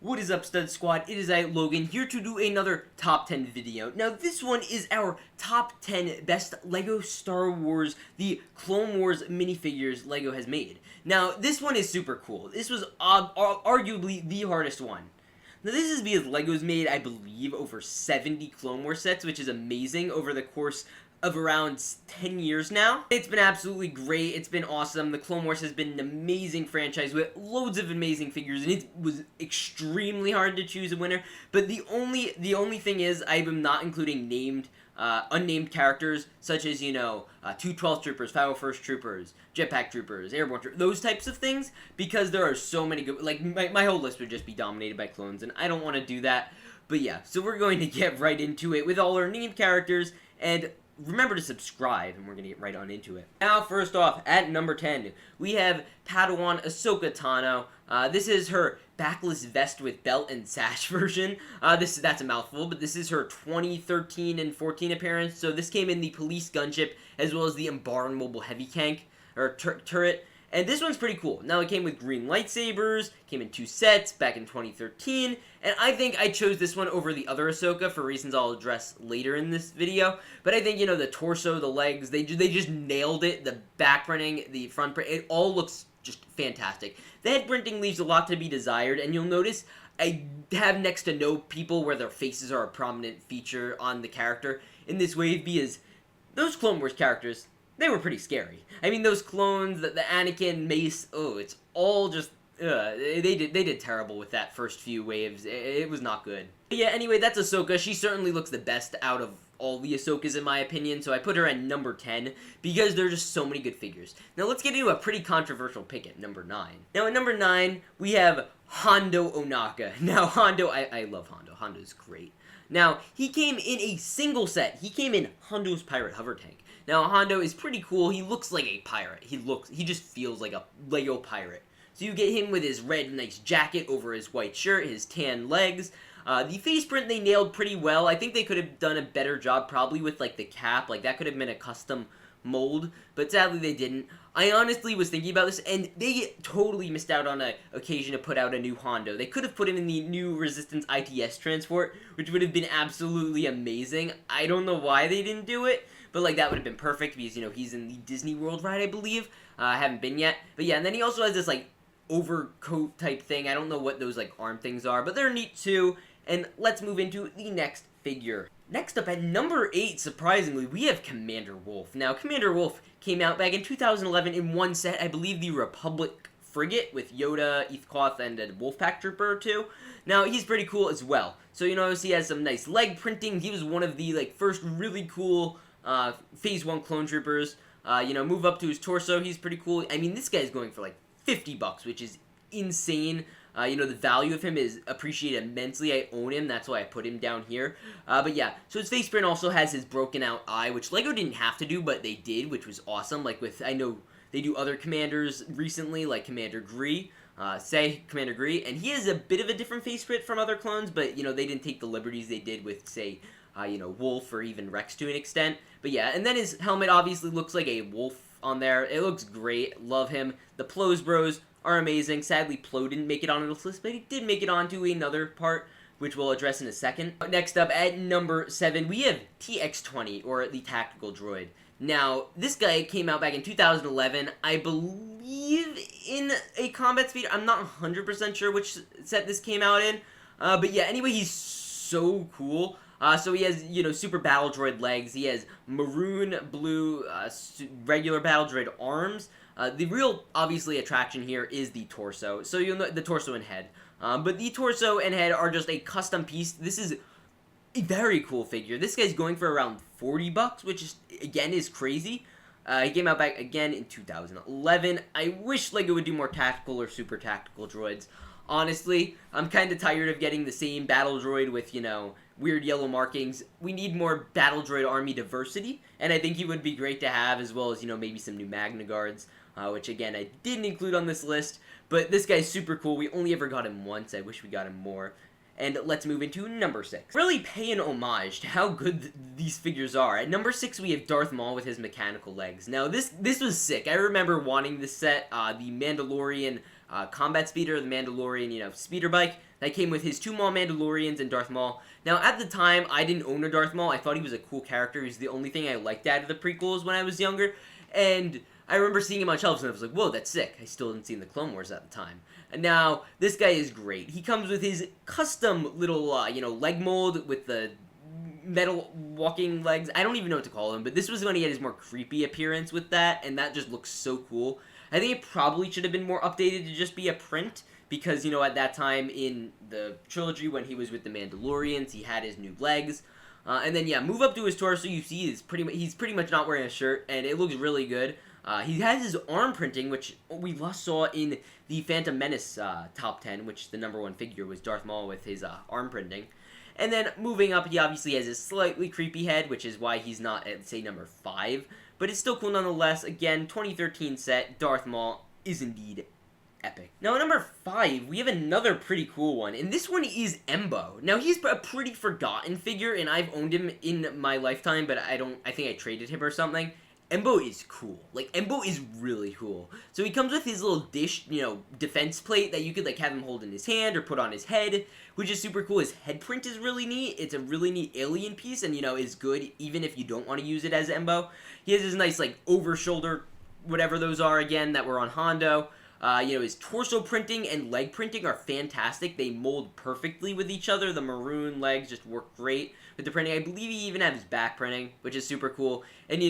What is up, Stud Squad? It is I, Logan, here to do another top 10 video. Now, this one is our top 10 best LEGO Star Wars, the Clone Wars minifigures LEGO has made. Now, this one is super cool. This was arguably the hardest one. Now, this is because LEGO's made, I believe, over 70 Clone Wars sets, which is amazing over the course of around 10 years now. It's been absolutely great. It's been awesome. The Clone Wars has been an amazing franchise with loads of amazing figures, and it was extremely hard to choose a winner. But the only thing is, I am not including unnamed characters, such as, 212 Troopers, 501st Troopers, Jetpack Troopers, Airborne Troopers, those types of things, because there are so many good, like, my whole list would just be dominated by clones, and I don't want to do that. But yeah, so we're going to get right into it with all our named characters, and remember to subscribe, and we're going to get right on into it. Now, first off, at number 10, we have Padawan Ahsoka Tano. This is her backless vest with belt and sash version. That's a mouthful, but this is her 2013 and 14 appearance. So this came in the police gunship, as well as the Embarn mobile heavy tank, or turret. And this one's pretty cool. Now, it came with green lightsabers, came in 2 sets back in 2013, and I think I chose this one over the other Ahsoka for reasons I'll address later in this video. But I think, the torso, the legs, they just nailed it. The back printing, the front print, it all looks just fantastic. The head printing leaves a lot to be desired, and you'll notice I have next to no people where their faces are a prominent feature on the character in this wave, because those Clone Wars characters, they were pretty scary. I mean, those clones, the Anakin, Mace, it's all just, they did terrible with that first few waves. It was not good. But yeah, anyway, that's Ahsoka. She certainly looks the best out of all the Ahsokas in my opinion, so I put her at number 10 because there are just so many good figures. Now let's get into a pretty controversial pick at number 9. Now at number 9, we have Hondo Ohnaka. Now Hondo, I love Hondo. Hondo's great. Now, he came in a single set. He came in Hondo's Pirate Hover Tank. Now, Hondo is pretty cool. He looks like a pirate. He just feels like a LEGO pirate. So you get him with his red nice jacket over his white shirt, his tan legs. The face print they nailed pretty well. I think they could have done a better job probably with, like, the cap. Like, that could have been a custom mold, but sadly they didn't. I honestly was thinking about this, and they totally missed out on an occasion to put out a new Hondo. They could have put him in the new Resistance ITS transport, which would have been absolutely amazing. I don't know why they didn't do it, but, like, that would have been perfect, because, he's in the Disney World ride, I believe. I haven't been yet. But yeah, and then he also has this, like, overcoat type thing. I don't know what those, like, arm things are, but they're neat too. And let's move into the next figure. Next up at number 8, surprisingly, we have Commander Wolf. Now, Commander Wolf came out back in 2011 in one set, I believe the Republic Frigate with Yoda, Ethkoth, and a Wolfpack Trooper or two. Now, he's pretty cool as well. So, he has some nice leg printing. He was one of the, like, first really cool Phase 1 clone troopers. Move up to his torso, he's pretty cool. I mean, this guy's going for, like, $50, which is insane. The value of him is appreciated immensely. I own him, that's why I put him down here. But yeah, so his face print also has his broken out eye, which LEGO didn't have to do, but they did, which was awesome. Like I know they do other commanders recently, like Commander Gree, Commander Gree, and he has a bit of a different face print from other clones, but, they didn't take the liberties they did with, say, Wolf or even Rex to an extent. But yeah, and then his helmet obviously looks like a wolf on there. It looks great. Love him. The Plos Bros are amazing. Sadly, Plo didn't make it on this list, but he did make it onto another part, which we'll address in a second. Next up, at number 7, we have TX-20, or the Tactical Droid. Now, this guy came out back in 2011, I believe in a combat speed. I'm not 100% sure which set this came out in, but yeah, anyway, he's so cool. So he has, super battle droid legs. He has maroon, blue, regular battle droid arms. The real, obviously, attraction here is the torso. So you'll know the torso and head. But the torso and head are just a custom piece. This is a very cool figure. This guy's going for around $40, which is, again, is crazy. He came out back again in 2011. I wish LEGO would do more tactical or super tactical droids. Honestly, I'm kind of tired of getting the same battle droid with, weird yellow markings. We need more battle droid army diversity, and I think he would be great to have, as well as, maybe some new Magna Guards, which, again, I didn't include on this list, but this guy's super cool. We only ever got him once. I wish we got him more. And let's move into number 6. Really pay an homage to how good these figures are. At number 6, we have Darth Maul with his mechanical legs. Now, this was sick. I remember wanting this set. The Mandalorian combat speeder, the Mandalorian, speeder bike. that came with his 2 Maul Mandalorians and Darth Maul. Now, at the time, I didn't own a Darth Maul. I thought he was a cool character. He was the only thing I liked out of the prequels when I was younger. And I remember seeing him on shelves, and I was like, whoa, that's sick. I still hadn't seen the Clone Wars at the time. And now, this guy is great. He comes with his custom little, leg mold with the metal walking legs. I don't even know what to call him, but this was when he had his more creepy appearance with that, and that just looks so cool. I think it probably should have been more updated to just be a print, because, at that time in the trilogy when he was with the Mandalorians, he had his new legs. And then, move up to his torso, you see he's pretty much not wearing a shirt, and it looks really good. He has his arm printing, which we last saw in the Phantom Menace top 10, which the #1 figure was Darth Maul with his arm printing. And then, moving up, he obviously has a slightly creepy head, which is why he's not at, say, number 5. But it's still cool nonetheless. Again, 2013 set, Darth Maul is indeed epic. Now, at number 5, we have another pretty cool one, and this one is Embo. Now, he's a pretty forgotten figure, and I've owned him in my lifetime, but I think I traded him or something. Embo is cool. Embo is really cool. So he comes with his little dish, defense plate that you could, have him hold in his hand or put on his head, which is super cool. His head print is really neat. It's a really neat alien piece and, is good even if you don't want to use it as Embo. He has his nice, over-shoulder, whatever those are again, that were on Hondo. His torso printing and leg printing are fantastic. They mold perfectly with each other. The maroon legs just work great with the printing. I believe he even has his back printing, which is super cool. And,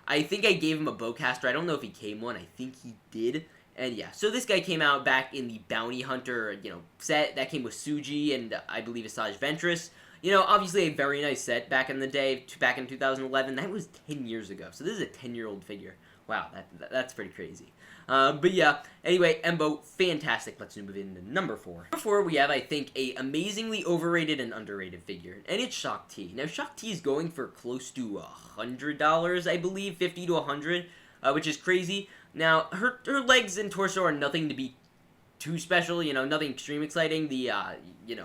I think I gave him a bowcaster. I don't know if he came one. I think he did. And, yeah, so this guy came out back in the Bounty Hunter, set. That came with Suji and, I believe, Asajj Ventress. Obviously a very nice set back in the day, back in 2011. That was 10 years ago. So this is a 10-year-old figure. Wow, that's pretty crazy. But yeah, anyway, Embo, fantastic. Let's move into number 4. Number 4, we have, I think, a amazingly overrated and underrated figure, and it's Shaak Ti. Now, Shaak Ti is going for close to $100, I believe, 50 to 100, which is crazy. Now, her legs and torso are nothing to be too special, nothing extreme exciting. The,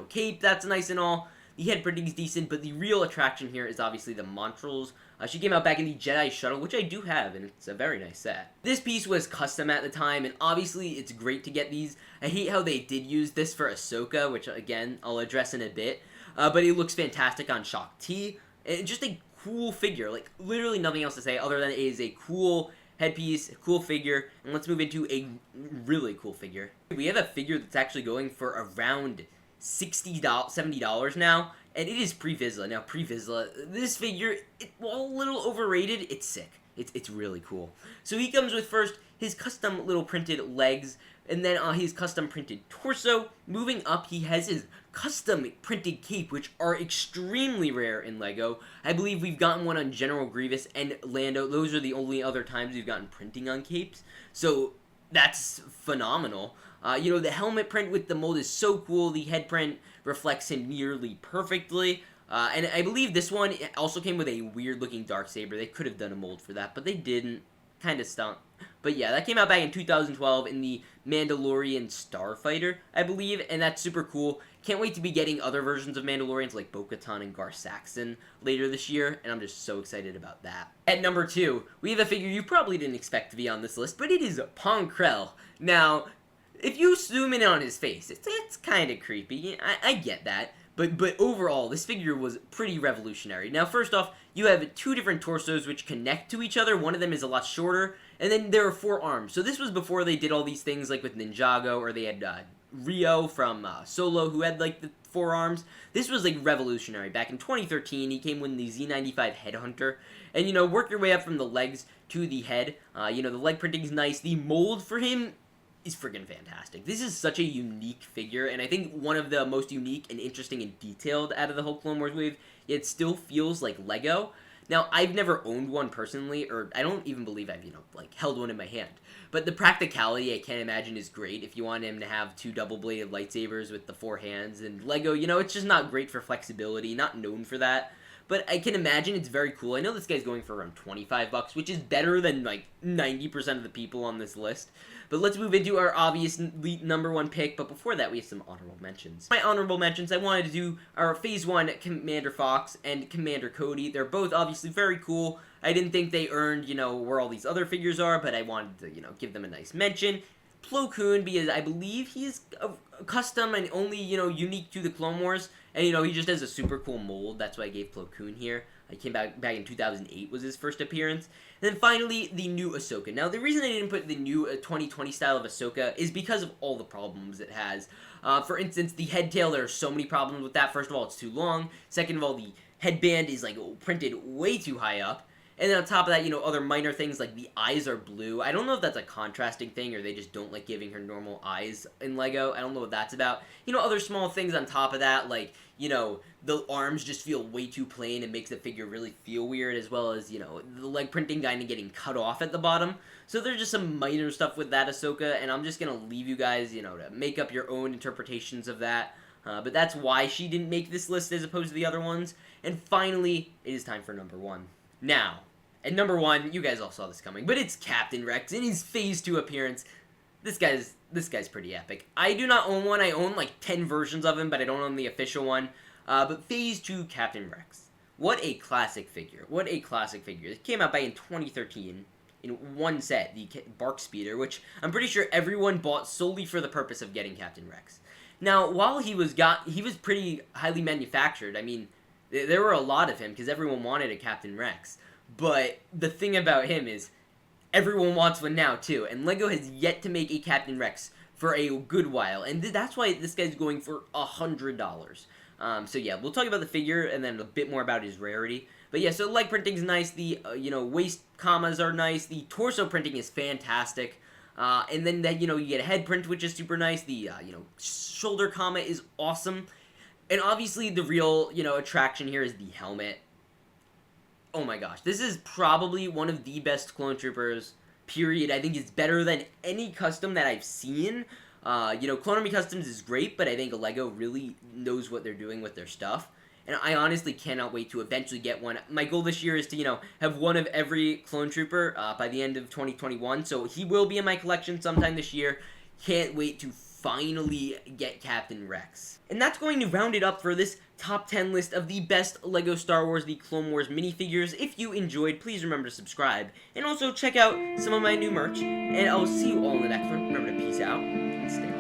cape, that's nice and all. The head printing is decent, but the real attraction here is obviously the Montrals. She came out back in the Jedi Shuttle, which I do have, and it's a very nice set. This piece was custom at the time, and obviously it's great to get these. I hate how they did use this for Ahsoka, which, again, I'll address in a bit. But it looks fantastic on Shaak Ti. And just a cool figure. Literally nothing else to say other than it is a cool headpiece, a cool figure. And let's move into a really cool figure. We have a figure that's actually going for around $60, $70 now, and it is Pre-Vizsla. Now, Pre-Vizsla, this figure, while a little overrated, it's sick. It's really cool. So he comes with first his custom little printed legs, and then his custom printed torso. Moving up, he has his custom printed cape, which are extremely rare in LEGO. I believe we've gotten one on General Grievous and Lando. Those are the only other times we've gotten printing on capes. So that's phenomenal. The helmet print with the mold is so cool. The head print reflects him nearly perfectly. And I believe this one also came with a weird-looking Darksaber. They could have done a mold for that, but they didn't. Kind of stunk. But yeah, that came out back in 2012 in the Mandalorian Starfighter, I believe, and that's super cool. Can't wait to be getting other versions of Mandalorians like Bo-Katan and Gar Saxon later this year, and I'm just so excited about that. At number 2, we have a figure you probably didn't expect to be on this list, but it is Pong Krell. Now, if you zoom in on his face, it's kind of creepy. I get that. But overall, this figure was pretty revolutionary. Now, first off, you have 2 different torsos which connect to each other. One of them is a lot shorter, and then there are 4 arms. So this was before they did all these things like with Ninjago, or they had Rio from Solo who had the 4 arms. This was revolutionary. Back in 2013, he came with the Z95 Headhunter. And work your way up from the legs to the head. The leg printing's nice. The mold for him is friggin' fantastic. This is such a unique figure, and I think one of the most unique and interesting and detailed out of the whole Clone Wars wave. It still feels like Lego. Now, I've never owned one personally, or I don't even believe I've, held one in my hand. But the practicality, I can't imagine, is great if you want him to have 2 double-bladed lightsabers with the 4 hands. And Lego, it's just not great for flexibility, not known for that. But I can imagine it's very cool. I know this guy's going for around $25, which is better than, 90% of the people on this list. But let's move into our obvious number 1 pick. But before that, we have some honorable mentions. My honorable mentions, I wanted to do our Phase 1 Commander Fox and Commander Cody. They're both obviously very cool. I didn't think they earned, where all these other figures are, but I wanted to, give them a nice mention. Plo Koon, because I believe he's custom and only, unique to the Clone Wars. And, he just has a super cool mold. That's why I gave Plo Koon here. He came back in 2008 was his first appearance. And then finally, the new Ahsoka. Now, the reason I didn't put the new 2020 style of Ahsoka is because of all the problems it has. For instance, the head tail, there are so many problems with that. First of all, it's too long. Second of all, the headband is, printed way too high up. And then on top of that, other minor things like the eyes are blue. I don't know if that's a contrasting thing or they just don't like giving her normal eyes in LEGO. I don't know what that's about. Other small things on top of that, like, the arms just feel way too plain. It makes the figure really feel weird, as well as, the leg printing kind of getting cut off at the bottom. So there's just some minor stuff with that Ahsoka, and I'm just going to leave you guys, to make up your own interpretations of that. But that's why she didn't make this list as opposed to the other ones. And finally, it is time for number 1. Now, at number 1, you guys all saw this coming, but it's Captain Rex in his Phase 2 appearance. This guy's pretty epic. I do not own one. I own like 10 versions of him, but I don't own the official one. But Phase 2 Captain Rex. What a classic figure. What a classic figure. It came out back in 2013 in one set, the Bark Speeder, which I'm pretty sure everyone bought solely for the purpose of getting Captain Rex. Now, while he was pretty highly manufactured. I mean, there were a lot of him because everyone wanted a Captain Rex. But the thing about him is everyone wants one now too, and LEGO has yet to make a Captain Rex for a good while, and that's why this guy's going for $100. So yeah, we'll talk about the figure and then a bit more about his rarity. But yeah, so leg printing's nice, the waist commas are nice, the torso printing is fantastic. And then that, you get a head print, which is super nice. The shoulder comma is awesome. And obviously the real, attraction here is the helmet. Oh my gosh, this is probably one of the best Clone Troopers, period. I think it's better than any custom that I've seen. Clone Army Customs is great, but I think LEGO really knows what they're doing with their stuff. And I honestly cannot wait to eventually get one. My goal this year is to, have one of every Clone Trooper by the end of 2021. So he will be in my collection sometime this year. Can't wait to finally get Captain Rex. And that's going to round it up for this top 10 list of the best LEGO Star Wars The Clone Wars minifigures. If you enjoyed, please remember to subscribe. And also check out some of my new merch. And I'll see you all in the next one. Remember to peace out and stay